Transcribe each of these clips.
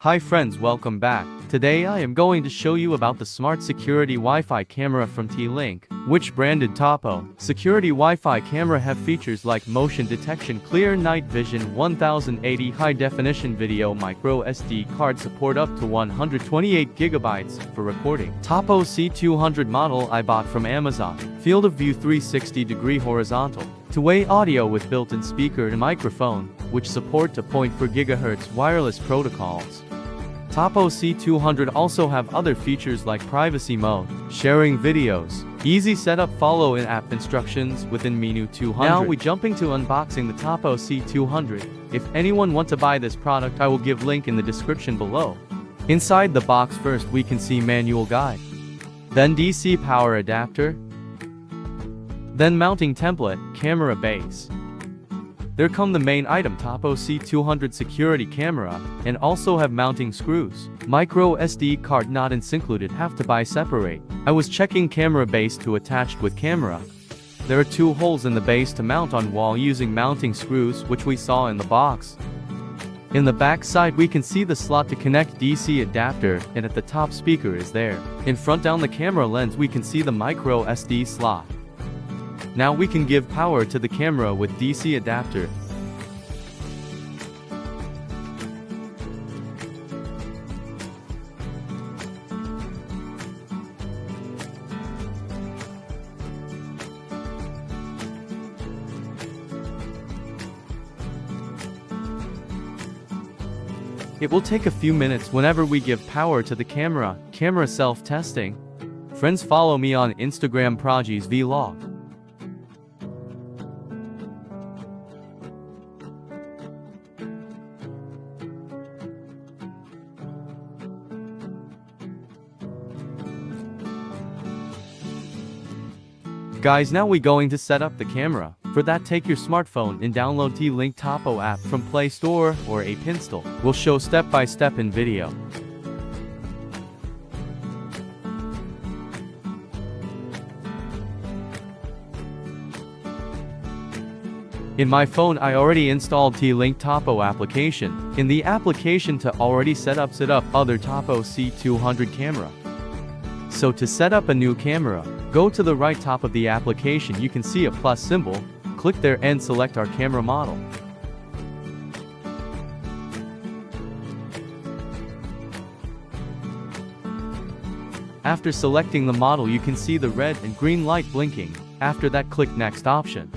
Hi friends, welcome back. Today I am going to show you about the smart security Wi-Fi camera from T-Link, which branded Tapo. Security Wi-Fi camera have features like motion detection, clear night vision, 1080 high-definition video, micro SD card support up to 128 GB for recording. Tapo C200 model I bought from Amazon. Field of view 360-degree horizontal. Two-way audio with built-in speaker and microphone, which support 2.4 GHz wireless protocols. Tapo C200 also have other features like privacy mode, sharing videos, easy setup, follow in-app instructions within menu 200. Now we jumping to unboxing the Tapo C200. If anyone want to buy this product, I will give link in the description below. Inside the box, first we can see manual guide, then DC power adapter, then mounting template, camera base. There come the main item, Tapo C200 security camera, and also have mounting screws. Micro SD card not included, have to buy separate. I was checking camera base to attached with camera. There are 2 holes in the base to mount on wall using mounting screws, which we saw in the box. In the back side we can see the slot to connect DC adapter, and at the top speaker is there. In front down the camera lens we can see the micro SD slot. Now we can give power to the camera with DC adapter. It will take a few minutes whenever we give power to the camera. Camera self-testing. Friends, follow me on Instagram Prodigy's Vlog. Guys, now we going to set up the camera. For that, take your smartphone and download T-Link Tapo app from Play Store or App Install. We'll show step by step in video. In my phone I already installed T-Link Tapo application. In the application to already set up other Tapo C200 camera. So to set up a new camera, go to the right top of the application, you can see a plus symbol, click there and select our camera model. After selecting the model you can see the red and green light blinking. After that click next option.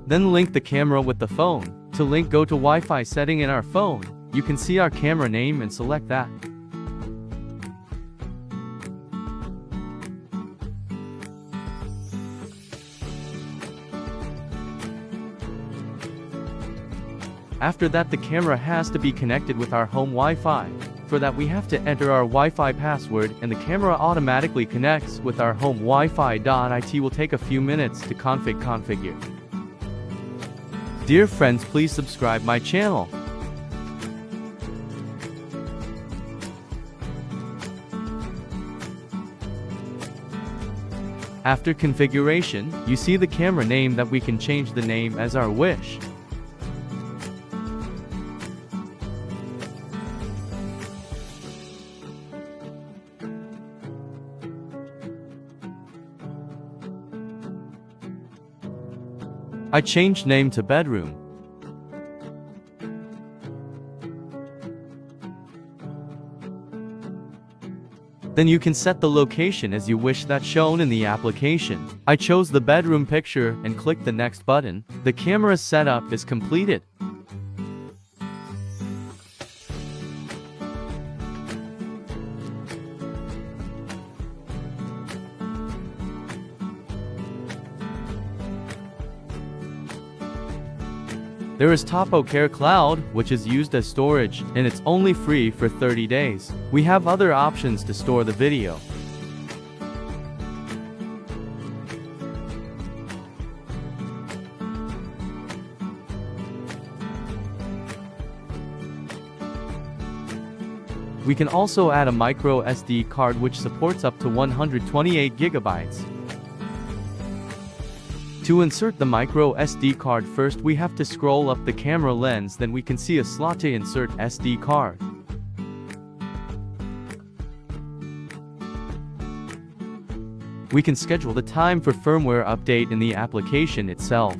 Then link the camera with the phone. To link, go to Wi-Fi setting in our phone. You can see our camera name and select that. After that, the camera has to be connected with our home Wi-Fi. For that we have to enter our Wi-Fi password and the camera automatically connects with our home Wi-Fi. It will take a few minutes to configure. Dear friends, please subscribe my channel. After configuration, you see the camera name that we can change the name as our wish. I changed name to bedroom. Then you can set the location as you wish that shown in the application. I chose the bedroom picture and click the next button. The camera setup is completed. There is Tapo Care Cloud, which is used as storage, and it's only free for 30 days. We have other options to store the video. We can also add a micro SD card which supports up to 128 GB. To insert the micro SD card, first we have to scroll up the camera lens, then we can see a slot to insert SD card. We can schedule the time for firmware update in the application itself.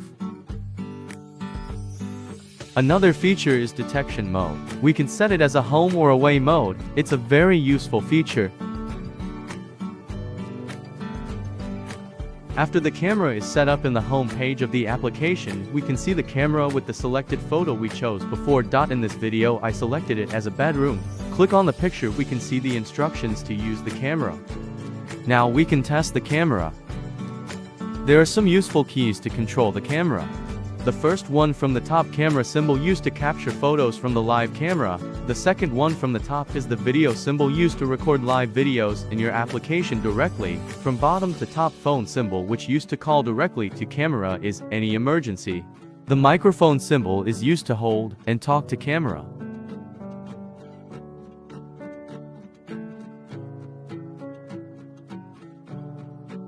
Another feature is detection mode. We can set it as a home or away mode. It's a very useful feature. After the camera is set up in the home page of the application, we can see the camera with the selected photo we chose before. In this video, I selected it as a bedroom. Click on the picture, we can see the instructions to use the camera. Now we can test the camera. There are some useful keys to control the camera. The first one from the top, camera symbol used to capture photos from the live camera. The second one from the top is the video symbol used to record live videos in your application directly. From bottom to top, phone symbol which used to call directly to camera is any emergency. The microphone symbol is used to hold and talk to camera.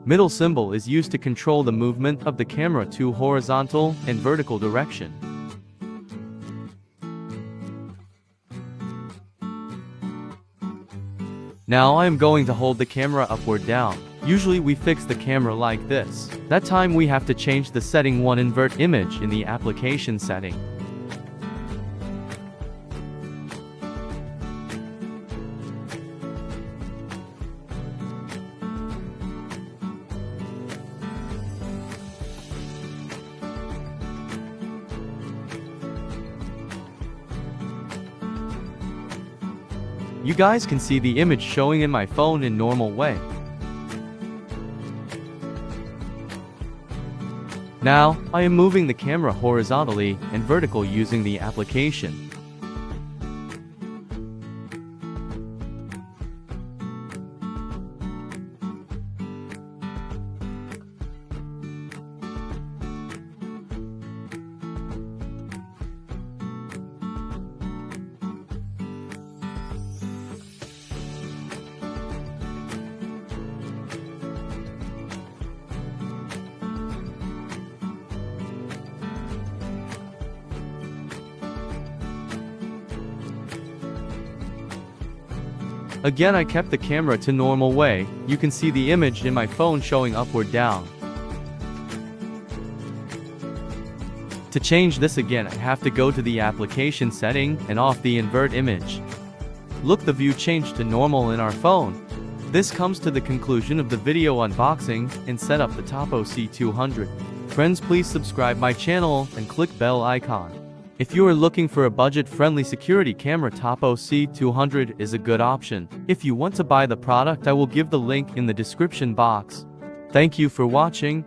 Middle symbol is used to control the movement of the camera to horizontal and vertical direction. Now I am going to hold the camera up or down. Usually we fix the camera like this. That time we have to change the setting 1, invert image, in the application setting. You guys can see the image showing in my phone in normal way. Now, I am moving the camera horizontally and vertical using the application. Again, I kept the camera to normal way. You can see the image in my phone showing up or down. To change this again, I have to go to the application setting and off the invert image. Look, the view changed to normal in our phone. This comes to the conclusion of the video unboxing and set up the Tapo C200. Friends, please subscribe my channel and click bell icon. If you are looking for a budget-friendly security camera, Tapo C200 is a good option. If you want to buy the product, I will give the link in the description box. Thank you for watching.